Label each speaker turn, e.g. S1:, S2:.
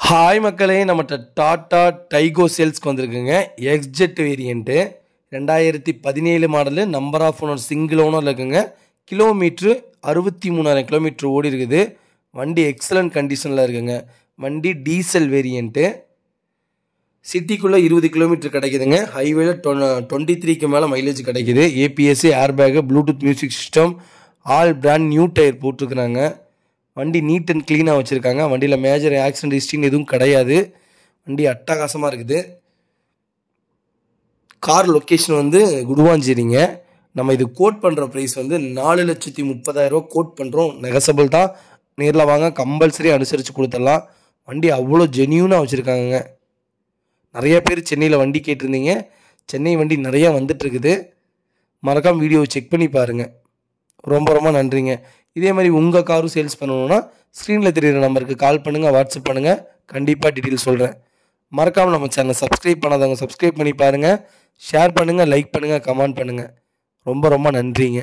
S1: Hi மக்களே, நம்மகிட்ட Tata Tiago சேல்ஸ்க்கு வந்திருக்குங்க. XZ variant 2017 model. Number of owner single ஓனரில் இருக்குங்க. கிலோமீட்ரு 63,000 கிலோமீட்ரு ஓடி இருக்குது. வண்டி எக்ஸலண்ட் கண்டிஷனில் இருக்குங்க. வண்டி டீசல் வேரியண்ட்டு. சிட்டிக்குள்ளே 20 கிலோமீட்டர் கிடைக்குதுங்க. ஹைவேல 23க்கு மேலே மைலேஜ் கிடைக்குது. ABS, airbag, Bluetooth music system, all brand new tyre போட்டிருக்குறாங்க. வண்டி நீட் அண்ட் க்ளீனாக வச்சுருக்காங்க. வண்டியில் மேஜர் ஆக்சிடென்ட் ஹிஸ்ட்ரின்னு எதுவும் கிடையாது. வண்டி அட்டகாசமாக இருக்குது. கார் லொக்கேஷன் குடுவாஞ்சேரிங்க. நம்ம இது கோட் பண்ணுற ப்ரைஸ் 4,30,000 கோட் பண்ணுறோம். நெகசபிள் தான். நேரில் வாங்க, கம்பல்சரி அனுசரித்து கொடுத்துடலாம். வண்டி அவ்வளோ ஜென்யூனாக வச்சுருக்காங்க. நிறைய பேர் சென்னையில் வண்டி கேட்டிருந்தீங்க. சென்னை வண்டி நிறையா வந்துட்டுருக்குது. மறக்காமல் வீடியோவை செக் பண்ணி பாருங்கள். ரொம்ப ரொம்ப நன்றிங்க. இதே மாதிரி உங்கள் காரும் சேல்ஸ் பண்ணணுன்னா ஸ்க்ரீனில் தெரிகிற நம்பருக்கு கால் பண்ணுங்கள், வாட்ஸ்அப் பண்ணுங்கள். கண்டிப்பாக டீட்டெயில் சொல்கிறேன். மறக்காமல் நம்ம சேனலை சப்ஸ்கிரைப் பண்ணாதவங்க சப்ஸ்கிரைப் பண்ணி பாருங்கள். ஷேர் பண்ணுங்கள், லைக் பண்ணுங்கள், கமெண்ட் பண்ணுங்கள். ரொம்ப ரொம்ப நன்றிங்க.